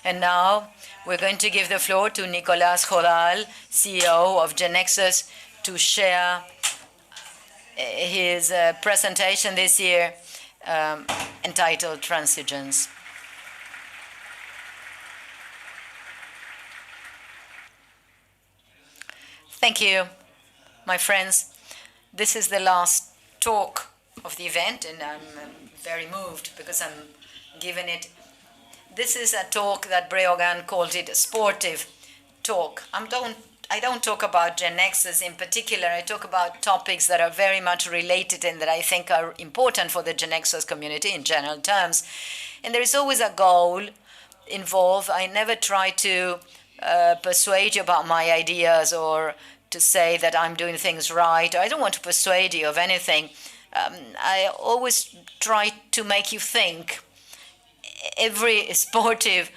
And now we're going to give the floor to Nicolás Jodal, CEO of GeneXus, to share his presentation this year entitled Transitions. Thank you, my friends. This is the last talk of the event, and I'm very moved because I'm giving it. This is a talk that Breogán called it a sportive talk. I don't talk about GeneXus in particular. I talk about topics that are very much related and that I think are important for the GeneXus community in general terms. And there is always a goal involved. I never try to persuade you about my ideas or to say that I'm doing things right. I don't want to persuade you of anything. I always try to make you think. Every sportive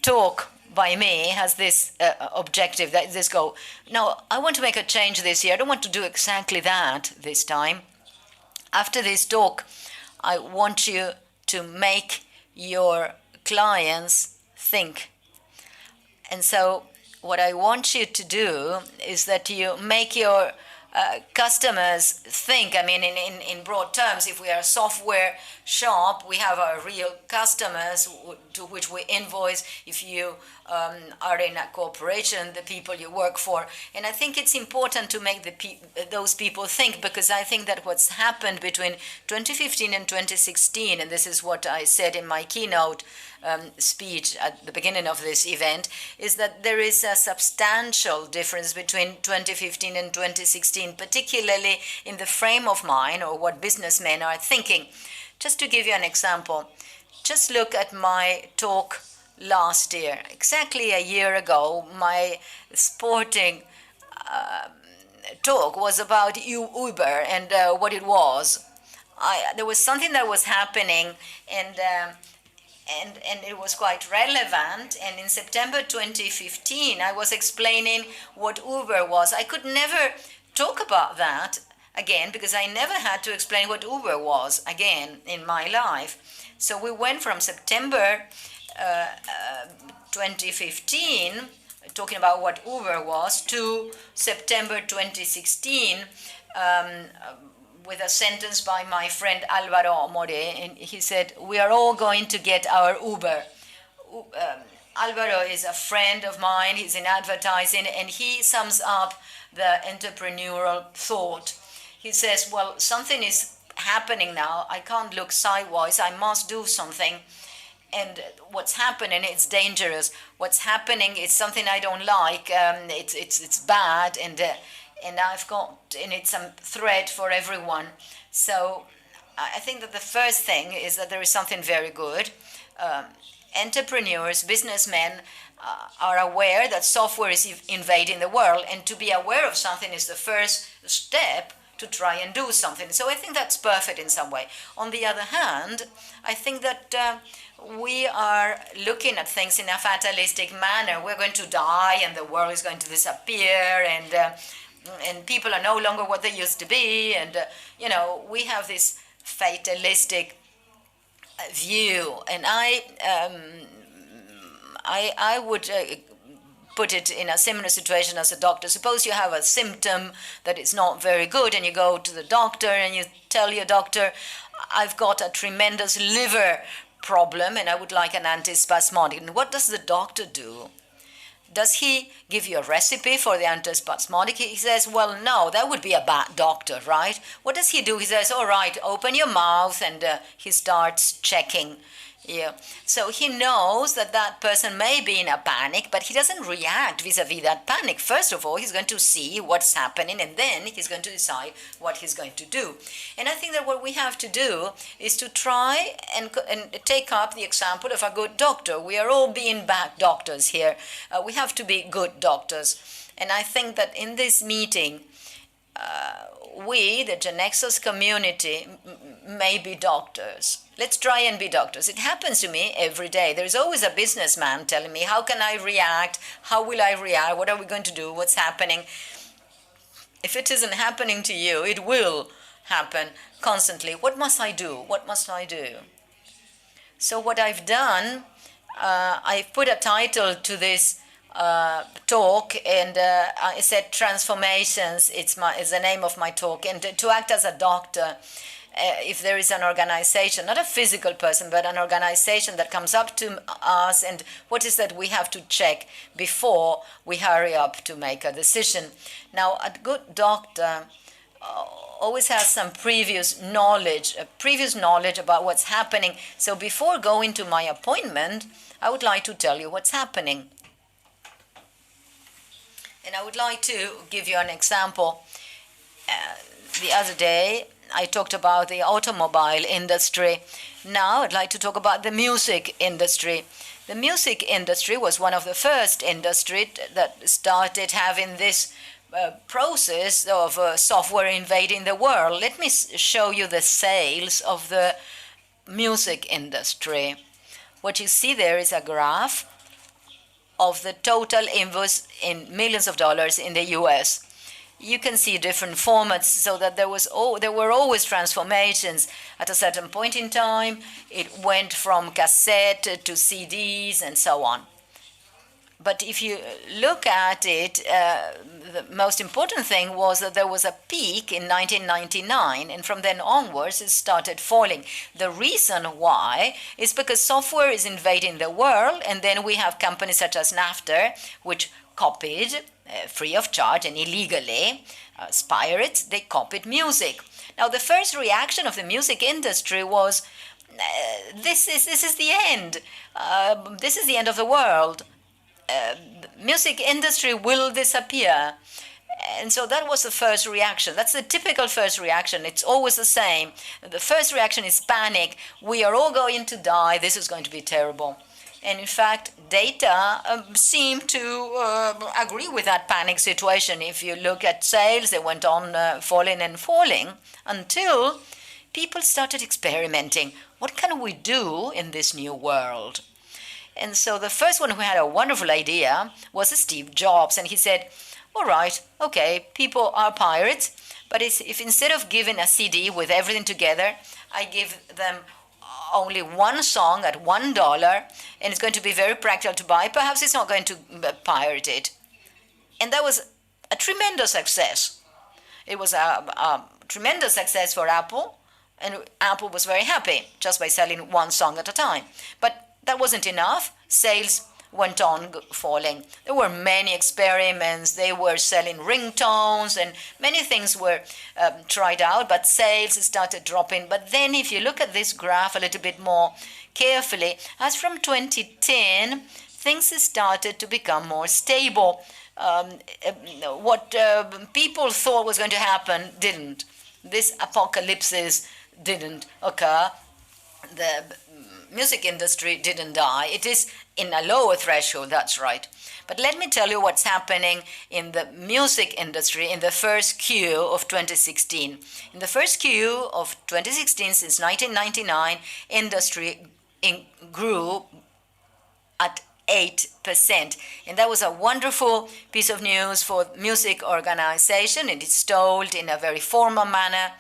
talk by me has this objective, this goal. Now, I want to make a change this year. I don't want to do exactly that this time. After this talk, I want you to make your clients think. And so what I want you to do is that you make your customers think. I mean, in broad terms, if we are a software shop, we have our real customers to which we invoice. If you are in a corporation, the people you work for. And I think it's important to make those people think, because I think that what's happened between 2015 and 2016, and this is what I said in my keynote speech at the beginning of this event, is that there is a substantial difference between 2015 and 2016, particularly in the frame of mind or what businessmen are thinking. Just to give you an example, just look at my talk last year. Exactly a year ago, my sporting talk was about Uber and what it was. There was something that was happening, and it was quite relevant. And in September 2015, I was explaining what Uber was. I could never talk about that again because I never had to explain what Uber was again in my life. So we went from September 2015, talking about what Uber was, to September 2016, with a sentence by my friend Álvaro More, and he said, "We are all going to get our Uber." Álvaro is a friend of mine, he's in advertising, and he sums up the entrepreneurial thought. He says, well, something is happening now, I can't look sideways, I must do something. And what's happening, it's dangerous. What's happening is something I don't like, it's bad, and it's a threat for everyone. So I think that the first thing is that there is something very good. Entrepreneurs, businessmen are aware that software is invading the world, and to be aware of something is the first step to try and do something. So I think that's perfect in some way. On the other hand, I think that we are looking at things in a fatalistic manner. We're going to die and the world is going to disappear, and people are no longer what they used to be, and we have this fatalistic view. And I would put it in a similar situation as a doctor. Suppose you have a symptom that is not very good, and you go to the doctor and you tell your doctor, I've got a tremendous liver problem and I would like an antispasmodic. And what does the doctor do? Does he give you a recipe for the antispasmodic? He says, well, no, that would be a bad doctor, right? What does he do? He says, all right, open your mouth, and he starts checking. Yeah. So he knows that that person may be in a panic, but he doesn't react vis-a-vis that panic. First of all, he's going to see what's happening, and then he's going to decide what he's going to do. And I think that what we have to do is to try and take up the example of a good doctor. We are all being bad doctors here. We have to be good doctors. And I think that in this meeting, we, the GeneXus community, may be doctors. Let's try and be doctors. It happens to me every day. There's always a businessman telling me, how can I react? How will I react? What are we going to do? What's happening? If it isn't happening to you, it will happen constantly. What must I do? What must I do? So what I've done, I put a title to this talk, and I said transformations. It's the name of my talk, and to act as a doctor. If there is an organization, not a physical person, but an organization that comes up to us, and what is that we have to check before we hurry up to make a decision. Now, a good doctor always has some previous knowledge about what's happening. So before going to my appointment, I would like to tell you what's happening. And I would like to give you an example. The other day, I talked about the automobile industry. Now I'd like to talk about the music industry. The music industry was one of the first industries that started having this process of software invading the world. Let me show you the sales of the music industry. What you see there is a graph of the total invoice in millions of dollars in the US. You can see different formats, so that there were always transformations. At a certain point in time, it went from cassette to CDs and so on. But if you look at it, the most important thing was that there was a peak in 1999, and from then onwards it started falling. The reason why is because software is invading the world, and then we have companies such as Napster, which copied free of charge and illegally, as pirates, they copied music. Now, the first reaction of the music industry was, this is the end. This is the end of the world. The music industry will disappear. And so that was the first reaction. That's the typical first reaction. It's always the same. The first reaction is panic. We are all going to die. This is going to be terrible. And in fact, data seem to agree with that panic situation. If you look at sales, they went on falling and falling until people started experimenting. What can we do in this new world? And so the first one who had a wonderful idea was Steve Jobs. And he said, all right, okay, people are pirates, but if instead of giving a CD with everything together, I give them only one song at $1, and it's going to be very practical to buy, perhaps it's not going to pirate it. And that was a tremendous success. It was a tremendous success for Apple, and Apple was very happy just by selling one song at a time. But that wasn't enough. Sales went on falling. There were many experiments. They were selling ringtones, and many things were tried out, but sales started dropping. But then if you look at this graph a little bit more carefully, as from 2010, things started to become more stable. What people thought was going to happen didn't. This apocalypse didn't occur. The music industry didn't die. It is in a lower threshold, that's right. But let me tell you what's happening in the music industry in the first Q of 2016. In the first Q of 2016, since 1999, industry grew at 8%. And that was a wonderful piece of news for music organization. It is told in a very formal manner.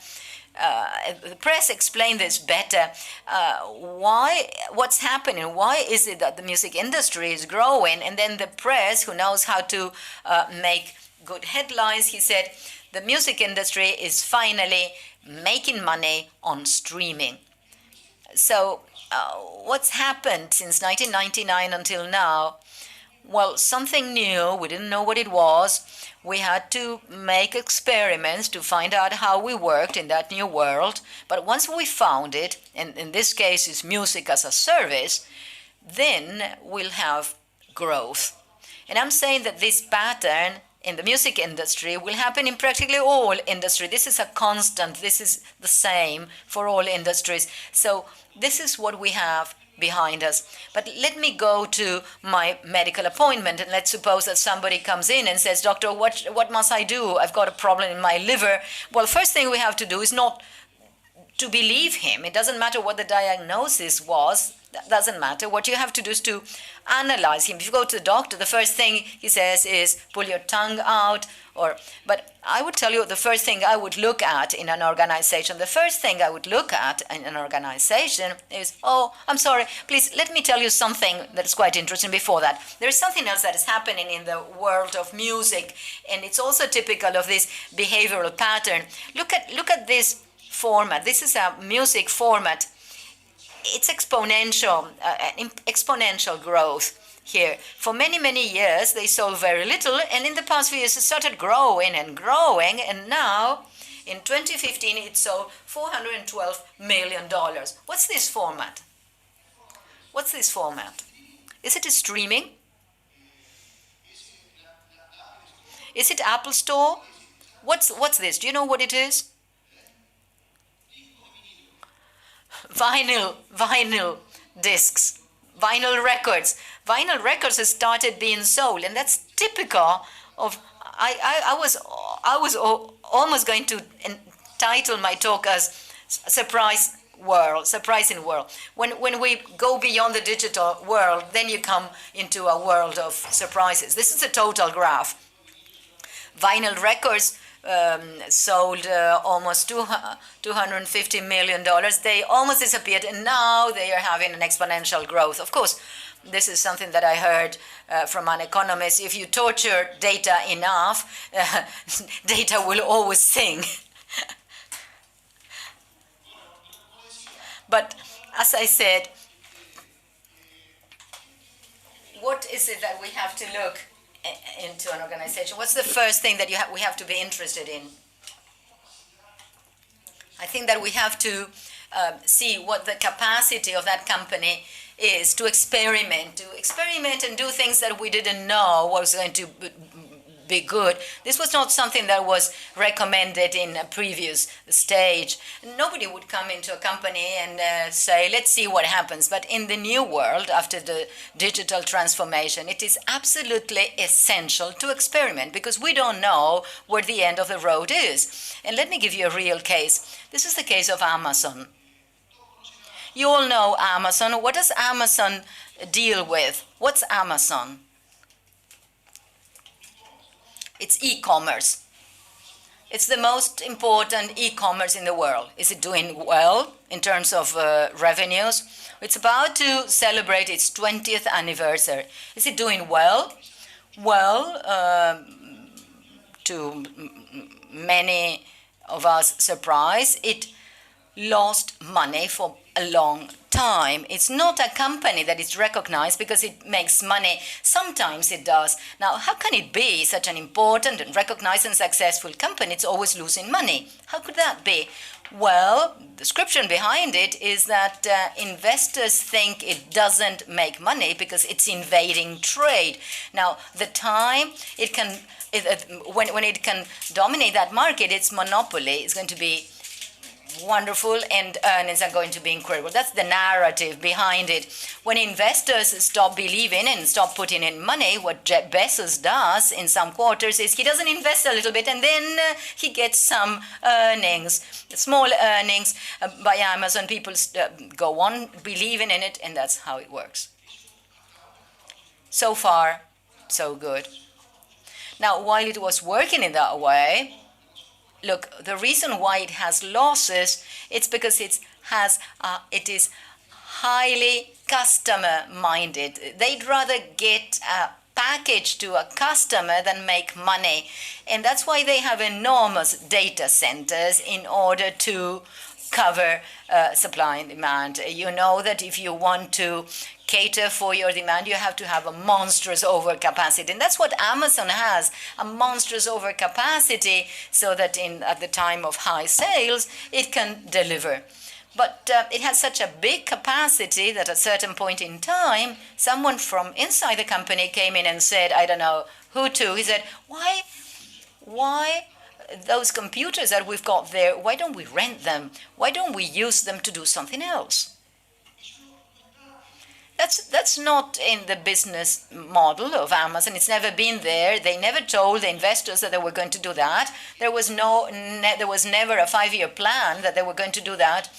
The press explained this better. What's happening? Why is it that the music industry is growing? And then the press, who knows how to make good headlines, he said, the music industry is finally making money on streaming. So what's happened since 1999 until now? Well, something new. We didn't know what it was. We had to make experiments to find out how we worked in that new world. But once we found it, and in this case it's music as a service, then we'll have growth. And I'm saying that this pattern in the music industry will happen in practically all industry. This is a constant. This is the same for all industries. So this is what we have behind us. But let me go to my medical appointment, and let's suppose that somebody comes in and says, doctor, what must I do? I've got a problem in my liver. Well, first thing we have to do is not to believe him. It doesn't matter what the diagnosis was. That doesn't matter. What you have to do is to analyze him. If you go to the doctor, the first thing he says is pull your tongue out. But I would tell you the first thing I would look at in an organization, is, oh, I'm sorry, please let me tell you something that is quite interesting before that. There is something else that is happening in the world of music, and it's also typical of this behavioral pattern. Look at this format. This is a music format. It's exponential, exponential growth. Here. For many, many years, they sold very little, and in the past few years, it started growing, and now, in 2015, it sold $412 million. What's this format? Is it a streaming? Is it Apple Store? What's this? Do you know what it is? Vinyl discs. Vinyl records. Vinyl records have started being sold, and that's typical of. I was almost going to entitle my talk as surprising world. When we go beyond the digital world, then you come into a world of surprises. This is a total graph. Vinyl records sold almost $250 million. They almost disappeared, and now they are having an exponential growth. Of course, this is something that I heard from an economist. If you torture data enough, data will always sing. But as I said, what is it that we have to look into an organization? What's the first thing that we have to be interested in? I think that we have to see what the capacity of that company is to experiment and do things that we didn't know was going to be good. This was not something that was recommended in a previous stage. Nobody would come into a company and say, let's see what happens. But in the new world, after the digital transformation, it is absolutely essential to experiment because we don't know where the end of the road is. And let me give you a real case. This is the case of Amazon. You all know Amazon. What does Amazon deal with? What's Amazon? It's e-commerce. It's the most important e-commerce in the world. Is it doing well in terms of revenues? It's about to celebrate its 20th anniversary. Is it doing well? Well, to many of us surprise, it lost money for a long time. It's not a company that is recognized because it makes money. Sometimes it does. Now, how can it be such an important and recognized and successful company? It's always losing money. How could that be? Well, the description behind it is that investors think it doesn't make money because it's invading trade. Now, the time it can, when it can dominate that market, its monopoly is going to be wonderful and earnings are going to be incredible. That's the narrative behind it. When investors stop believing and stop putting in money, what Jeff Bezos does in some quarters is he doesn't invest a little bit and then he gets some earnings, small earnings by Amazon. People go on believing in it, and that's how it works. So far, so good. Now, while it was working in that way, look, the reason why it has losses, it's because it is highly customer-minded. They'd rather get a package to a customer than make money. And that's why they have enormous data centers in order to cover supply and demand. You know that if you want to cater for your demand, you have to have a monstrous overcapacity. And that's what Amazon has, a monstrous overcapacity, so that at the time of high sales, it can deliver. But it has such a big capacity that at a certain point in time, someone from inside the company came in and said, I don't know who to, he said, why those computers that we've got there, why don't we rent them? Why don't we use them to do something else? That's not in the business model of Amazon. It's never been there. They never told the investors that they were going to do that. There was never a 5-year plan that they were going to do that.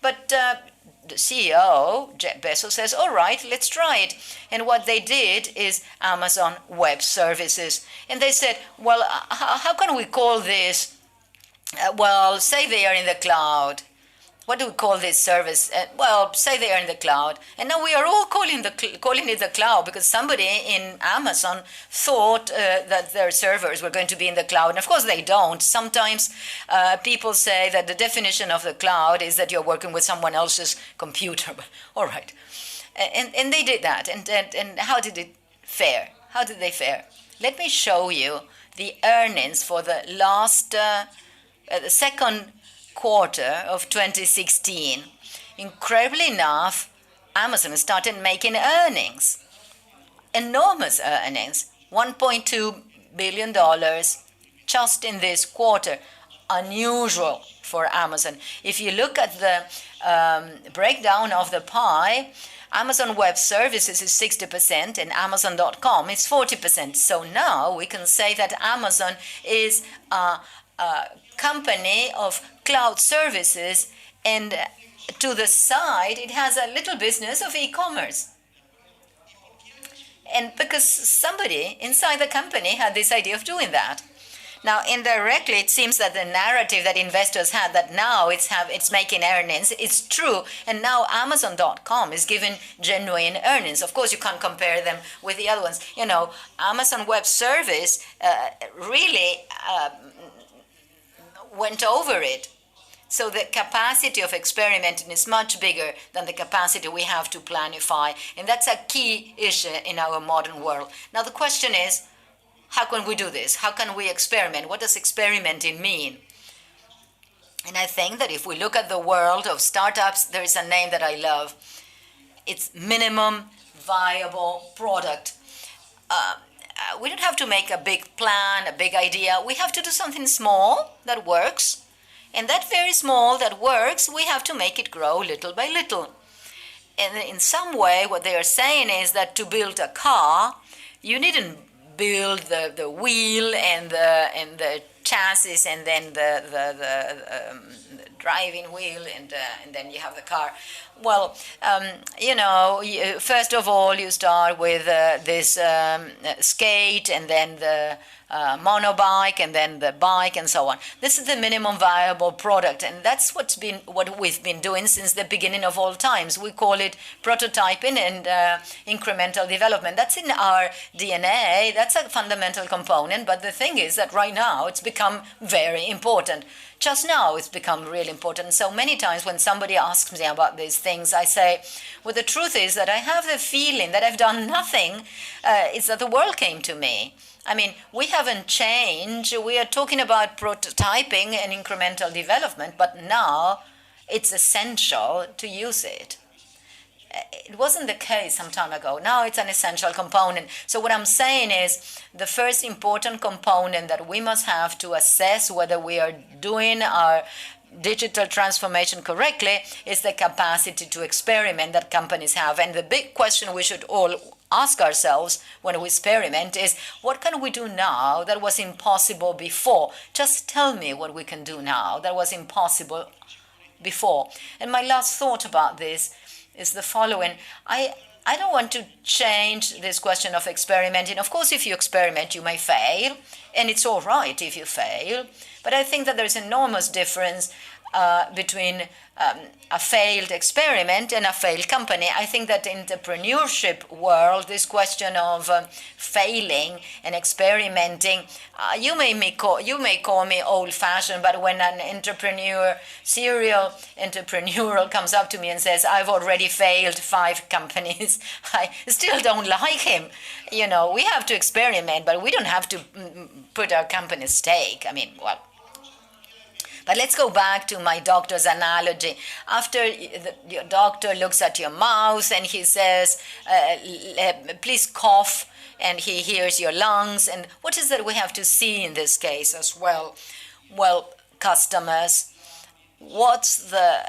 But the CEO, Jeff Bezos, says, all right, let's try it. And what they did is Amazon Web Services. And they said, well, how can we call this? Well, say they are in the cloud. What do we call this service? Well, say they are in the cloud. And now we are all calling it the cloud because somebody in Amazon thought that their servers were going to be in the cloud. And of course they don't. Sometimes people say that the definition of the cloud is that you're working with someone else's computer. All right. And they did that. And how did it fare? How did they fare? Let me show you the earnings for the last, the second quarter of 2016. Incredibly enough, Amazon started making earnings, enormous earnings, $1.2 billion just in this quarter. Unusual for Amazon. If you look at the breakdown of the pie, Amazon Web Services is 60% and Amazon.com is 40%. So now we can say that Amazon is a company of cloud services, and to the side it has a little business of e-commerce. And because somebody inside the company had this idea of doing that. Now, indirectly, it seems that the narrative that investors had that now it's making earnings, it's true, and now Amazon.com is giving genuine earnings. Of course, you can't compare them with the other ones. You know, Amazon Web Service really went over it. So the capacity of experimenting is much bigger than the capacity we have to planify. And that's a key issue in our modern world. Now the question is, how can we do this? How can we experiment? What does experimenting mean? And I think that if we look at the world of startups, there is a name that I love. It's minimum viable product. We don't have to make a big plan, a big idea. We have to do something small that works. And that very small that works, we have to make it grow little by little. And in some way, what they are saying is that to build a car, you needn't build the wheel and the chassis and then the driving wheel and then you have the car. Well, you know, first of all, you start with this skate and then the monobike and then the bike and so on. This is the minimum viable product, and that's what we've been doing since the beginning of all times. We call it prototyping and incremental development. That's in our DNA. That's a fundamental component, but the thing is that right now it's become very important. Just now it's become really important. So many times when somebody asks me about these things, I say, well, the truth is that I have the feeling that I've done nothing. It's that the world came to me. I mean, we haven't changed. We are talking about prototyping and incremental development, but now it's essential to use it. It wasn't the case some time ago. Now it's an essential component. So what I'm saying is the first important component that we must have to assess whether we are doing our digital transformation correctly is the capacity to experiment that companies have. And the big question we should all ask ourselves when we experiment is, what can we do now that was impossible before? Just tell me what we can do now that was impossible before. And my last thought about this is the following. I don't want to change this question of experimenting. Of course, if you experiment, you may fail, and it's all right if you fail. But I think that there's enormous difference between a failed experiment and a failed company. I think that in the entrepreneurship world, this question of failing and experimenting, you may call me old-fashioned, but when an serial entrepreneur comes up to me and says, I've already failed 5 companies, I still don't like him. You know, we have to experiment, but we don't have to put our company at stake. I mean, well, but let's go back to my doctor's analogy. After your doctor looks at your mouth and he says, please cough, and he hears your lungs. And what is that we have to see in this case as well? Well, customers, what's the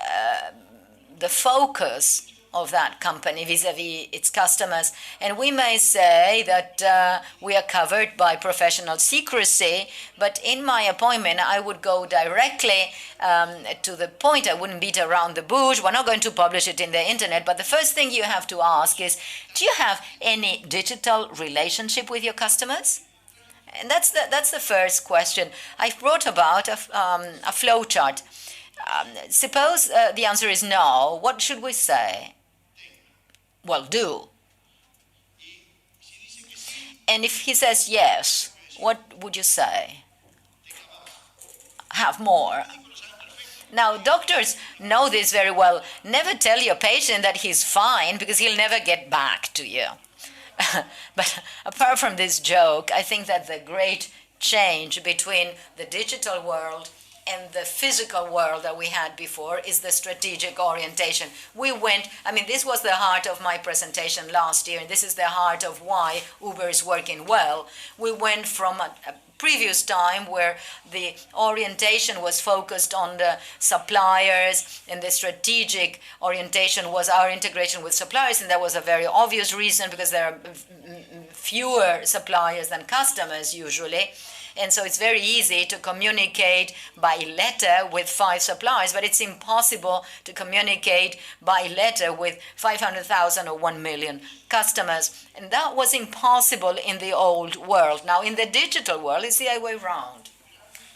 focus of that company vis-a-vis its customers. And we may say that we are covered by professional secrecy, but in my appointment, I would go directly to the point. I wouldn't beat around the bush. We're not going to publish it in the internet, but the first thing you have to ask is, do you have any digital relationship with your customers? And that's the first question. I wrote about a flow chart. Suppose the answer is no. What should we say? Well, do. And if he says yes, what would you say? Have more. Now, doctors know this very well. Never tell your patient that he's fine, because he'll never get back to you. But apart from this joke, I think that the great change between the digital world and the physical world that we had before is the strategic orientation. This was the heart of my presentation last year, and this is the heart of why Uber is working well. We went from a previous time where the orientation was focused on the suppliers, and the strategic orientation was our integration with suppliers, and that was a very obvious reason, because there are fewer suppliers than customers usually. And so it's very easy to communicate by letter with 5 suppliers, but it's impossible to communicate by letter with 500,000 or 1 million customers. And that was impossible in the old world. Now, in the digital world, it's the other way around.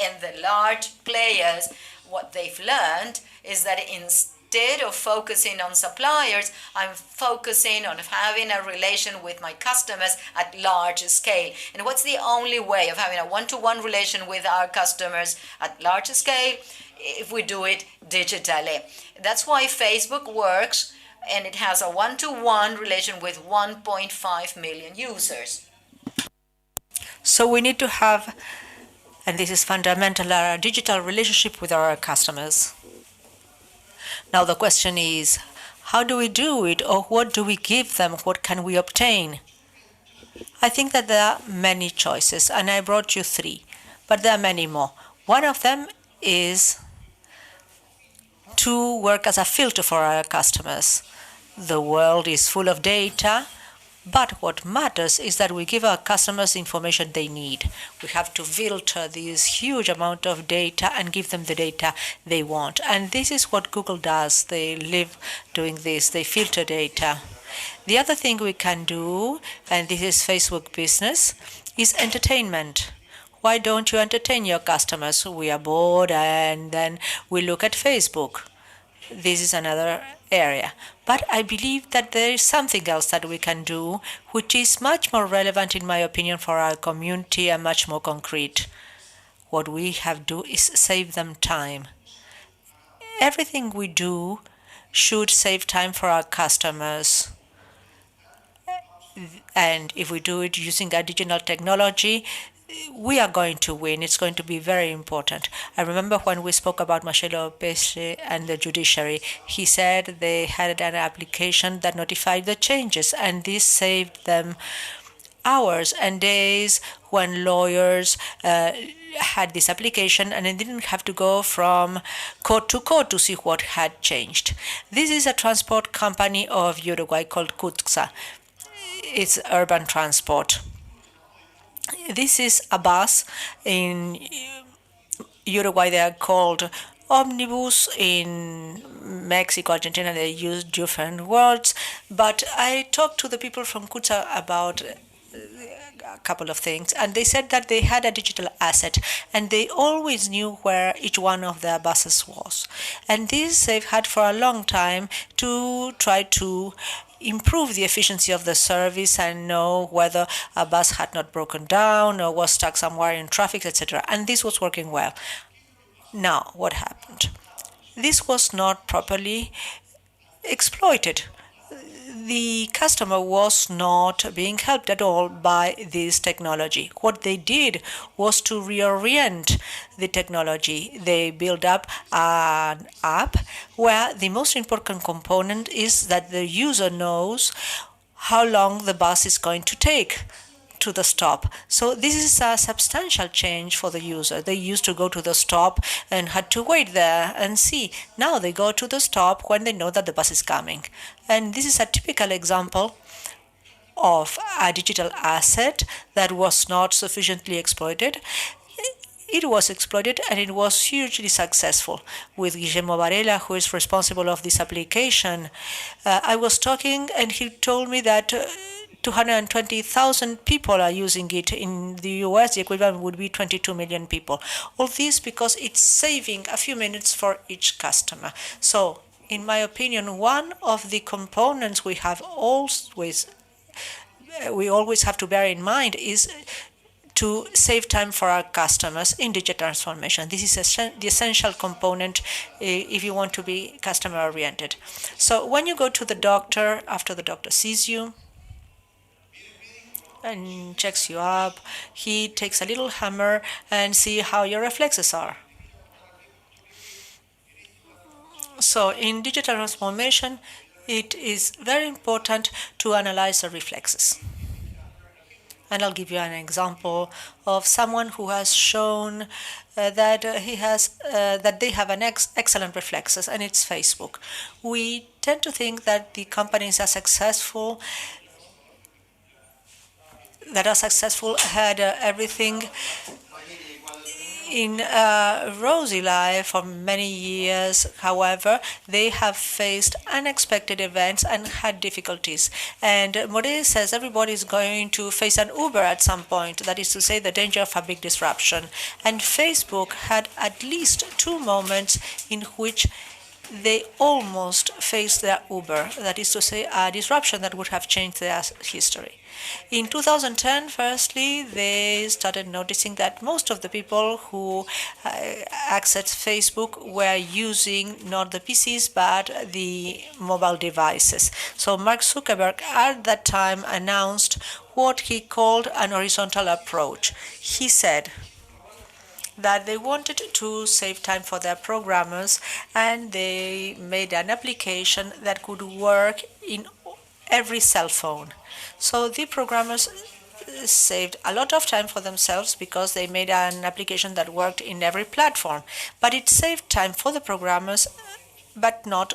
And the large players, what they've learned is that instead of focusing on suppliers, I'm focusing on having a relation with my customers at large scale. And what's the only way of having a one-to-one relation with our customers at large scale? If we do it digitally. That's why Facebook works, and it has a one-to-one relation with 1.5 million users. So we need to have, and this is fundamental, a digital relationship with our customers. Now the question is, how do we do it, or what do we give them? What can we obtain? I think that there are many choices, and I brought you 3, but there are many more. One of them is to work as a filter for our customers. The world is full of data, but what matters is that we give our customers the information they need. We have to filter this huge amount of data and give them the data they want. And this is what Google does. They live doing this. They filter data. The other thing we can do, and this is Facebook business, is entertainment. Why don't you entertain your customers? We are bored and then we look at Facebook. This is another area. But I believe that there is something else that we can do, which is much more relevant, in my opinion, for our community and much more concrete. What we have to do is save them time. Everything we do should save time for our customers. And if we do it using a digital technology, we are going to win. It's going to be very important. I remember when we spoke about Marcelo Pesce and the judiciary, he said they had an application that notified the changes, and this saved them hours and days when lawyers had this application, and they didn't have to go from court to see what had changed. This is a transport company of Uruguay called CUTXA. It's urban transport. This is a bus. In Uruguay they are called omnibus. In Mexico, Argentina, they use different words. But I talked to the people from CUTXA about a couple of things, and they said that they had a digital asset, and they always knew where each one of their buses was. And this they've had for a long time to try to improve the efficiency of the service and know whether a bus had not broken down or was stuck somewhere in traffic, etc. And this was working well. Now, what happened? This was not properly exploited. The customer was not being helped at all by this technology. What they did was to reorient the technology. They built up an app where the most important component is that the user knows how long the bus is going to take to the stop. So this is a substantial change for the user. They used to go to the stop and had to wait there and see. Now they go to the stop when they know that the bus is coming. And this is a typical example of a digital asset that was not sufficiently exploited. It was exploited and it was hugely successful. With Guillermo Varela, who is responsible of this application, I was talking and he told me that 220,000 people are using it. In the US, the equivalent would be 22 million people. All this because it's saving a few minutes for each customer. So, in my opinion, one of the components we always have to bear in mind is to save time for our customers in digital transformation. This is the essential component if you want to be customer-oriented. So when you go to the doctor, after the doctor sees you and checks you up, he takes a little hammer and see how your reflexes are. So in digital transformation, it is very important to analyze the reflexes. And I'll give you an example of someone who has shown that they have an excellent reflexes, and it's Facebook. We tend to think that the companies that are successful had everything in a rosy life for many years. However, they have faced unexpected events and had difficulties. And Modé says everybody is going to face an Uber at some point, that is to say, the danger of a big disruption. And Facebook had at least 2 moments in which they almost faced their Uber, that is to say, a disruption that would have changed their history. In 2010, firstly, they started noticing that most of the people who accessed Facebook were using not the PCs but the mobile devices. So Mark Zuckerberg at that time announced what he called an horizontal approach. He said that they wanted to save time for their programmers, and they made an application that could work in every cell phone. So the programmers saved a lot of time for themselves because they made an application that worked in every platform. But it saved time for the programmers, but not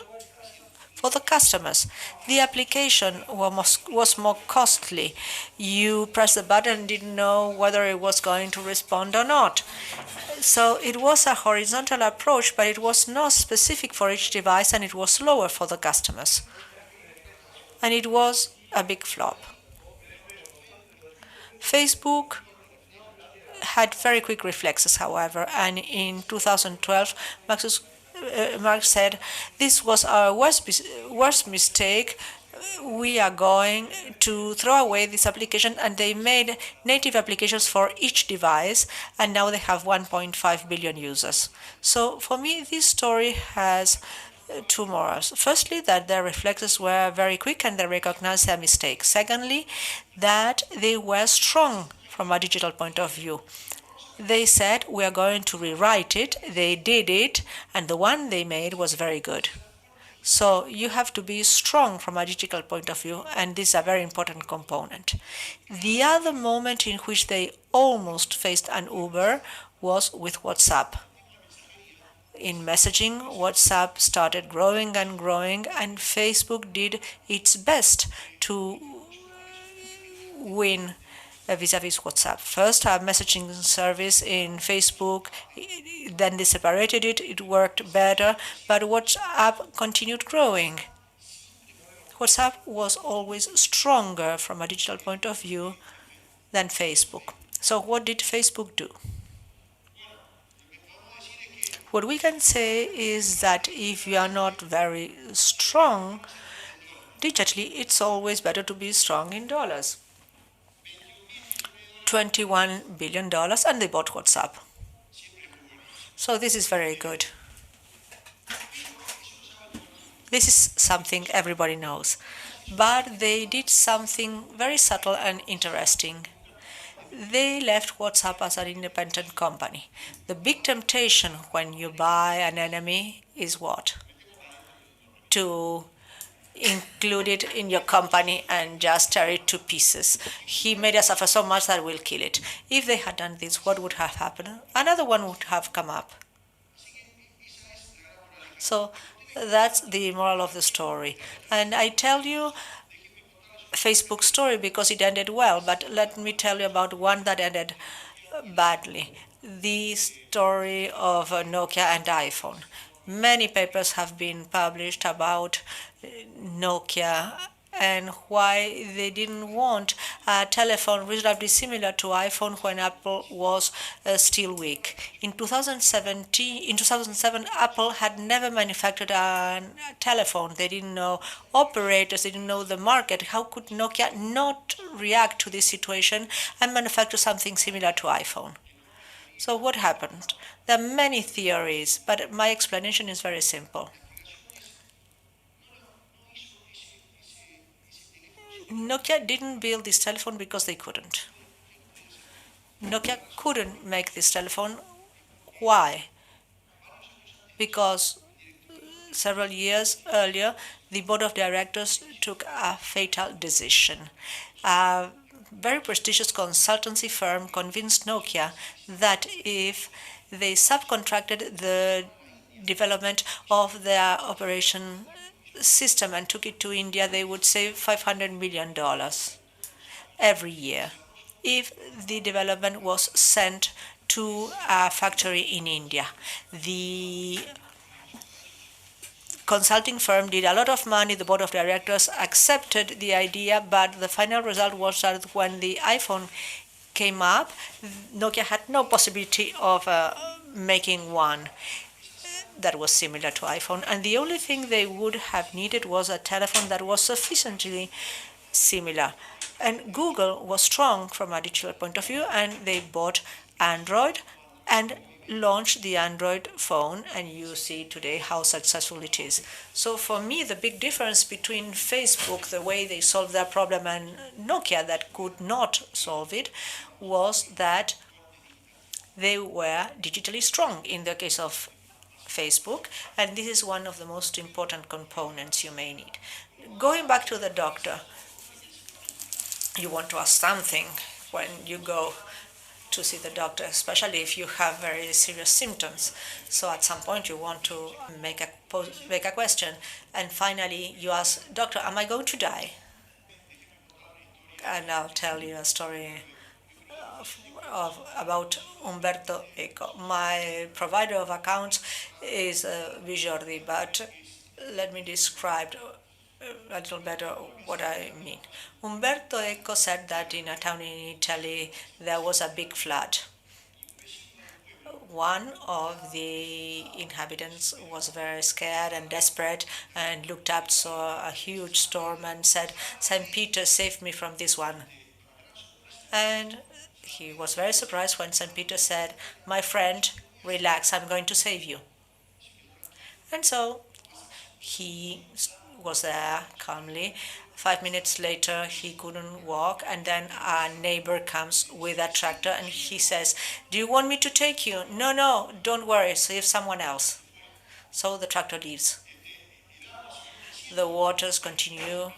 for the customers. The application was more costly. You press the button and didn't know whether it was going to respond or not. So it was a horizontal approach, but it was not specific for each device, and it was slower for the customers. And it was a big flop. Facebook had very quick reflexes, however, and in 2012, Mark said, "This was our worst mistake. We are going to throw away this application," and they made native applications for each device, and now they have 1.5 billion users. So for me, this story has 2 morals. Firstly, that their reflexes were very quick and they recognized their mistake. Secondly, that they were strong from a digital point of view. They said, we are going to rewrite it. They did it, and the one they made was very good. So you have to be strong from a digital point of view, and this is a very important component. The other moment in which they almost faced an Uber was with WhatsApp. In messaging, WhatsApp started growing and growing, and Facebook did its best to win vis-a-vis WhatsApp. First, a messaging service in Facebook, then they separated it, it worked better, but WhatsApp continued growing. WhatsApp was always stronger from a digital point of view than Facebook. So what did Facebook do? What we can say is that if you are not very strong digitally, it's always better to be strong in dollars. $21 billion, and they bought WhatsApp. So this is very good. This is something everybody knows. But they did something very subtle and interesting. They left WhatsApp as an independent company. The big temptation when you buy an enemy is what? To include it in your company and just tear it to pieces. He made us suffer so much that we'll kill it. If they had done this, what would have happened? Another one would have come up. So that's the moral of the story. And I tell you Facebook story because it ended well, but let me tell you about one that ended badly. The story of Nokia and iPhone. Many papers have been published about Nokia and why they didn't want a telephone reasonably similar to iPhone when Apple was still weak. In 2007, Apple had never manufactured a telephone. They didn't know operators, they didn't know the market. How could Nokia not react to this situation and manufacture something similar to iPhone? So what happened? There are many theories, but my explanation is very simple. Nokia didn't build this telephone because they couldn't. Nokia couldn't make this telephone. Why? Because several years earlier, the board of directors took a fatal decision. A very prestigious consultancy firm convinced Nokia that if they subcontracted the development of their operation system and took it to India, they would save $500 million every year if the development was sent to a factory in India. The consulting firm did a lot of money. The board of directors accepted the idea, but the final result was that when the iPhone came up, Nokia had no possibility of making one that was similar to iPhone. And the only thing they would have needed was a telephone that was sufficiently similar. And Google was strong from a digital point of view, and they bought Android and launched the Android phone, and you see today how successful it is. So for me, the big difference between Facebook, the way they solved their problem, and Nokia that could not solve it, was that they were digitally strong in the case of Facebook, and this is one of the most important components you may need. Going back to the doctor, you want to ask something when you go to see the doctor, especially if you have very serious symptoms. So at some point you want to make a question, and finally you ask, "Doctor, am I going to die?" And I'll tell you a story about Umberto Eco. My provider of accounts is Vijordi, but let me describe a little better what I mean. Umberto Eco said that in a town in Italy there was a big flood. One of the inhabitants was very scared and desperate and looked up, saw a huge storm and said, "Saint Peter, save me from this one." And he was very surprised when St. Peter said, "My friend, relax, I'm going to save you." And so he was there calmly. 5 minutes later, he couldn't walk, and then a neighbor comes with a tractor and he says, "Do you want me to take you?" "No, no, don't worry, save someone else." So the tractor leaves. The waters continue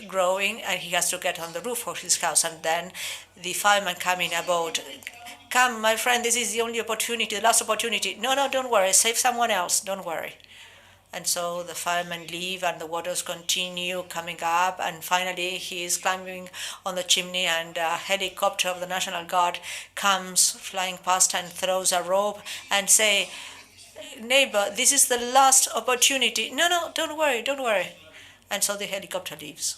growing, and he has to get on the roof of his house. And then the fireman come in a boat. "Come, my friend, this is the only opportunity, the last opportunity." "No, no, don't worry, save someone else, don't worry." And so the firemen leave, and the waters continue coming up, and finally he is climbing on the chimney, and a helicopter of the National Guard comes flying past and throws a rope and say, "Neighbor, this is the last opportunity." "No, no, don't worry, don't worry." And so the helicopter leaves.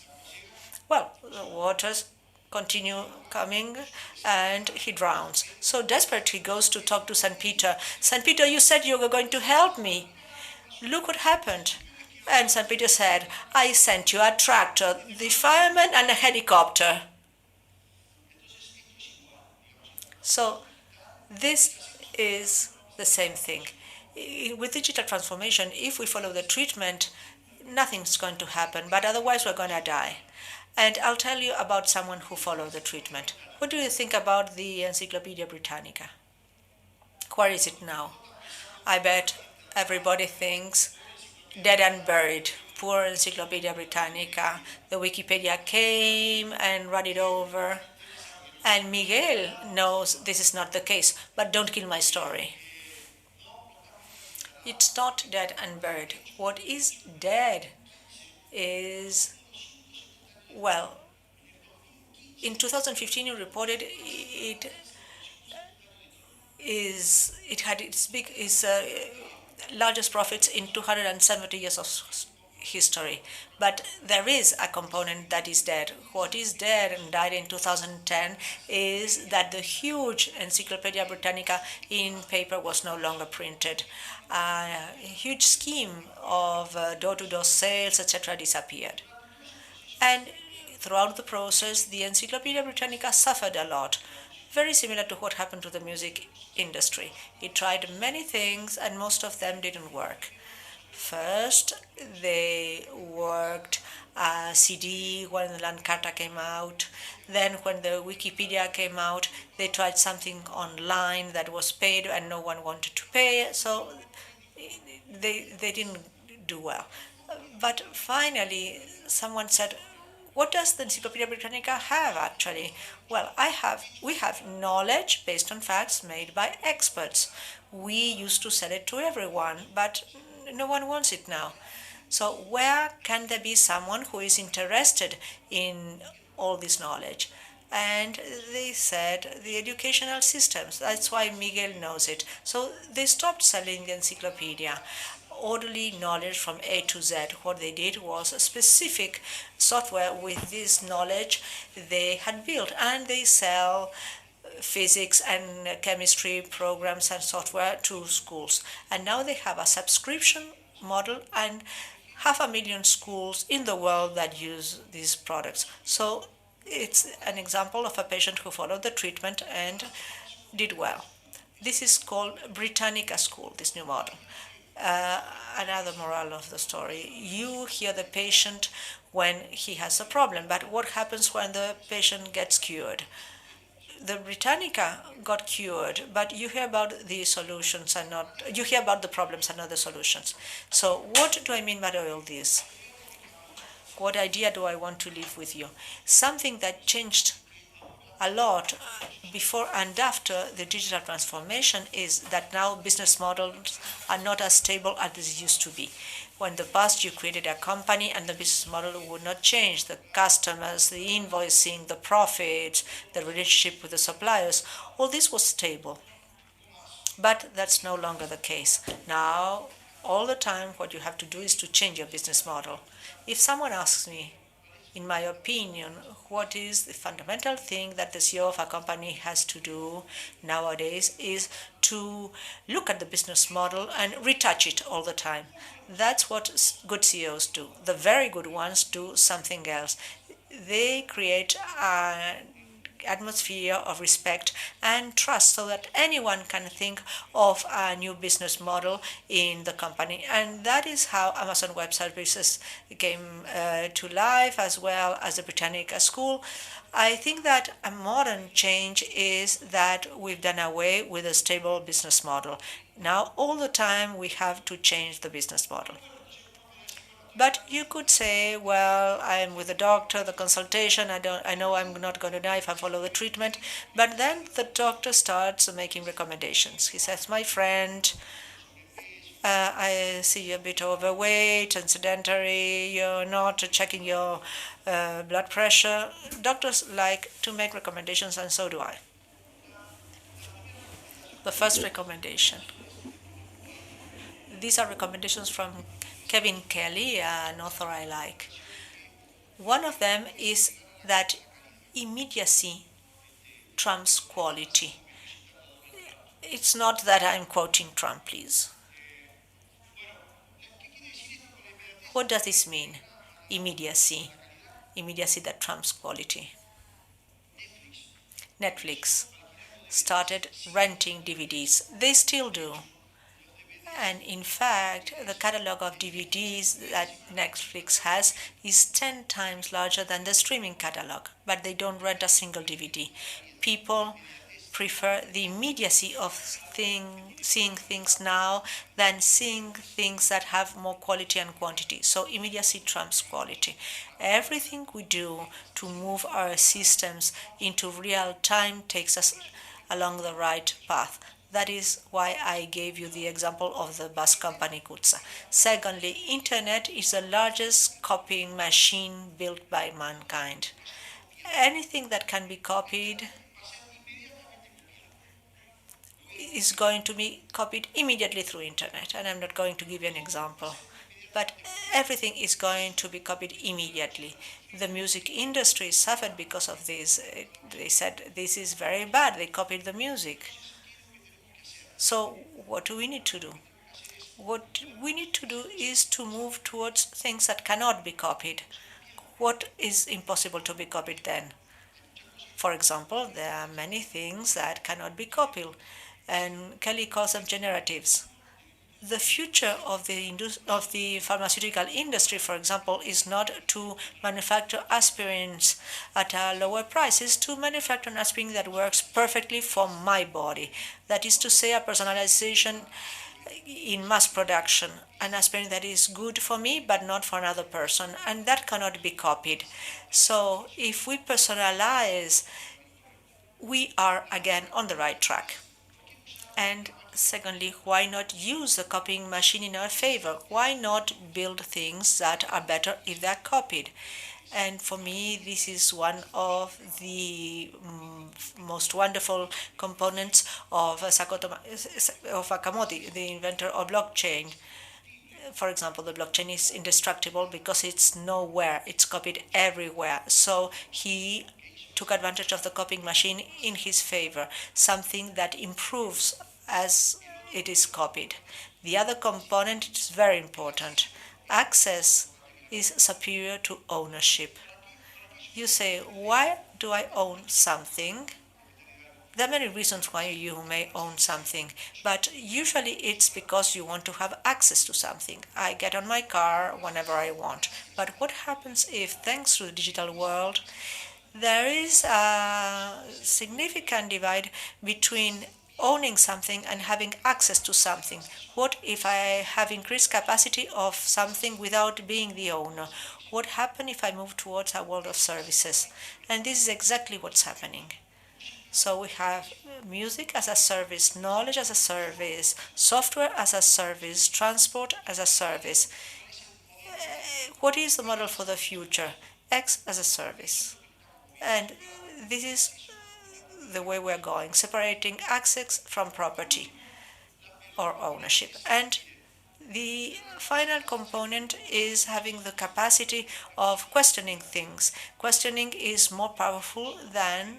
Well, the waters continue coming, and he drowns. So desperate, he goes to talk to St. Peter. "St. Peter, you said you were going to help me. Look what happened." And St. Peter said, "I sent you a tractor, the fireman, and a helicopter." So this is the same thing. With digital transformation, if we follow the treatment, nothing's going to happen, but otherwise we're going to die. And I'll tell you about someone who followed the treatment. What do you think about the Encyclopedia Britannica? Where is it now? I bet everybody thinks dead and buried, poor Encyclopedia Britannica. The Wikipedia came and ran it over. And Miguel knows this is not the case, but don't kill my story. It's not dead and buried. What is dead is, well, in 2015 you reported it had its largest profits in 270 years of history. But there is a component that is dead. What is dead and died in 2010 is that the huge Encyclopedia Britannica in paper was no longer printed. A huge scheme of door-to-door sales, etc., disappeared. And throughout the process, the Encyclopedia Britannica suffered a lot, very similar to what happened to the music industry. It tried many things, and most of them didn't work. First, they worked a CD when the Land Carta came out. Then, when the Wikipedia came out, they tried something online that was paid and no one wanted to pay, so they didn't do well. But finally, someone said, what does the Encyclopedia Britannica have actually? Well, we have knowledge based on facts made by experts. We used to sell it to everyone, but no one wants it now. So where can there be someone who is interested in all this knowledge? And they said the educational systems. That's why Miguel knows it. So they stopped selling the encyclopedia. Orderly knowledge from A to Z. What they did was a specific software with this knowledge they had built, and they sell physics and chemistry programs and software to schools. And now they have a subscription model and 500,000 schools in the world that use these products. So it's an example of a patient who followed the treatment and did well. This is called Britannica School, this new model. Another moral of the story. You hear the patient when he has a problem, but what happens when the patient gets cured? The Britannica got cured, but you hear about the solutions and not, you hear about the problems and not the solutions. So what do I mean by all this? What idea do I want to leave with you? Something that changed a lot before and after the digital transformation is that now business models are not as stable as they used to be. When in the past you created a company and the business model would not change, the customers, the invoicing, the profits, the relationship with the suppliers, all this was stable. But that's no longer the case. Now, all the time, what you have to do is to change your business model. If someone asks me, in my opinion, what is the fundamental thing that the CEO of a company has to do nowadays is to look at the business model and retouch it all the time. That's what good CEOs do. The very good ones do something else. They create an atmosphere of respect and trust so that anyone can think of a new business model in the company. And that is how Amazon Web Services came to life, as well as the Britannica School. I think that a modern change is that we've done away with a stable business model. Now, all the time, we have to change the business model. But you could say, well, I'm with the doctor, the consultation, I know I'm not going to die if I follow the treatment. But then the doctor starts making recommendations. He says, my friend, I see you're a bit overweight and sedentary, you're not checking your blood pressure. Doctors like to make recommendations, and so do I. The first recommendation. These are recommendations from Kevin Kelly, an author I like. One of them is that immediacy trumps quality. It's not that I'm quoting Trump, please. What does this mean? Immediacy. Immediacy that trumps quality. Netflix started renting DVDs. They still do. And in fact, the catalog of DVDs that Netflix has is 10 times larger than the streaming catalog, but they don't rent a single DVD. People prefer the immediacy of seeing things now than seeing things that have more quality and quantity. So immediacy trumps quality. Everything we do to move our systems into real time takes us along the right path. That is why I gave you the example of the bus company Kutsa. Secondly, Internet is the largest copying machine built by mankind. Anything that can be copied is going to be copied immediately through Internet. And I'm not going to give you an example. But everything is going to be copied immediately. The music industry suffered because of this. They said this is very bad. They copied the music. So what do we need to do? What we need to do is to move towards things that cannot be copied. What is impossible to be copied then? For example, there are many things that cannot be copied, and Kelly calls them generatives. The future of the pharmaceutical industry, for example, is not to manufacture aspirins at a lower price. It's to manufacture an aspirin that works perfectly for my body. That is to say, a personalization in mass production, an aspirin that is good for me but not for another person, and that cannot be copied. So if we personalize, we are again on the right track. And secondly, why not use the copying machine in our favor? Why not build things that are better if they're copied? And for me, this is one of the most wonderful components of Sakamoto, the inventor of blockchain. For example, the blockchain is indestructible because it's nowhere, it's copied everywhere. So he took advantage of the copying machine in his favor, something that improves as it is copied. The other component is very important. Access is superior to ownership. You say, why do I own something? There are many reasons why you may own something, but usually it's because you want to have access to something. I get on my car whenever I want. But what happens if, thanks to the digital world, there is a significant divide between owning something and having access to something? What if I have increased capacity of something without being the owner? What happens if I move towards a world of services? And this is exactly what's happening. So we have music as a service, knowledge as a service, software as a service, transport as a service. What is the model for the future? X as a service. And this is the way we're going, separating access from property or ownership. And the final component is having the capacity of questioning things. Questioning is more powerful than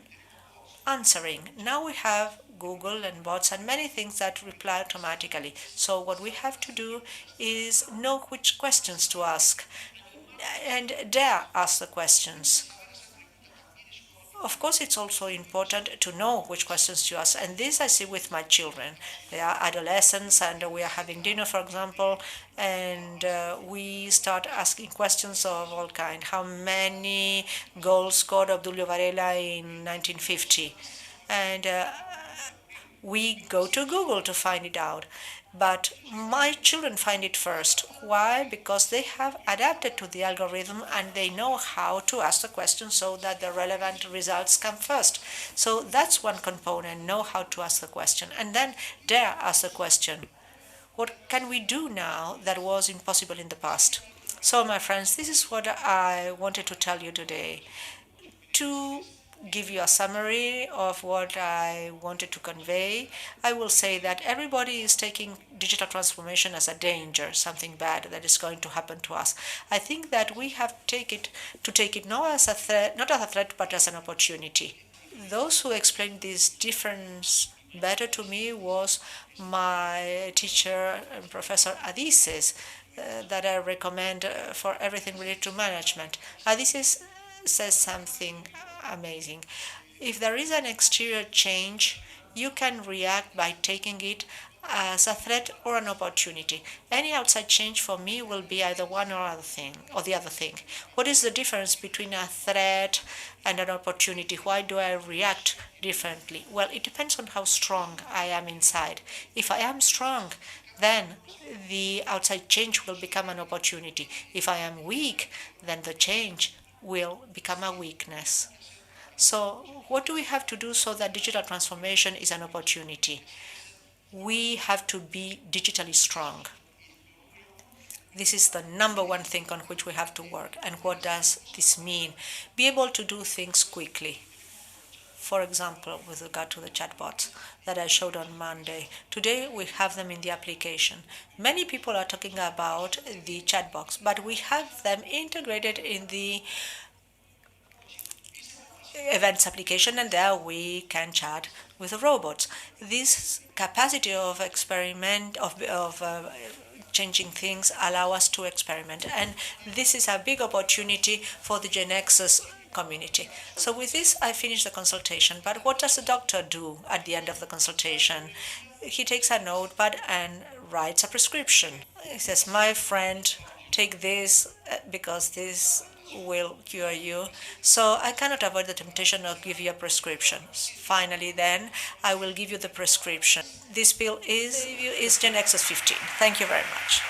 answering. Now we have Google and bots and many things that reply automatically. So what we have to do is know which questions to ask and dare ask the questions. Of course, it's also important to know which questions to ask. And this I see with my children. They are adolescents and we are having dinner, for example, and we start asking questions of all kind. How many goals scored Obdulio Varela in 1950? And we go to Google to find it out. But my children find it first. Why? Because they have adapted to the algorithm and they know how to ask the question so that the relevant results come first. So that's one component, know how to ask the question. And then dare ask the question. What can we do now that was impossible in the past? So my friends, this is what I wanted to tell you today. To give you a summary of what I wanted to convey, I will say that everybody is taking digital transformation as a danger, something bad that is going to happen to us. I think that we have to take it not as a threat, but as an opportunity. Those who explained this difference better to me was my teacher, Professor Adises, that I recommend for everything related to management. Adises says something amazing. If there is an exterior change, you can react by taking it as a threat or an opportunity. Any outside change for me will be either one or the other thing. What is the difference between a threat and an opportunity? Why do I react differently? Well, it depends on how strong I am inside. If I am strong, then the outside change will become an opportunity. If I am weak, then the change will become a weakness. So, what do we have to do so that digital transformation is an opportunity? We have to be digitally strong. This is the number one thing on which we have to work. And what does this mean? Be able to do things quickly. For example, with regard to the chatbots that I showed on Monday, today we have them in the application. Many people are talking about the chatbots, but we have them integrated in the events application, and there we can chat with the robots. This capacity of experiment, of changing things, allow us to experiment, and this is a big opportunity for the GeneXus community. So with this, I finish the consultation. But what does the doctor do at the end of the consultation? He takes a notepad and writes a prescription. He says, my friend, take this because this will cure you. So I cannot avoid the temptation of give you a prescription. Finally, then, I will give you the prescription. This pill is GeneXus 15. Thank you very much.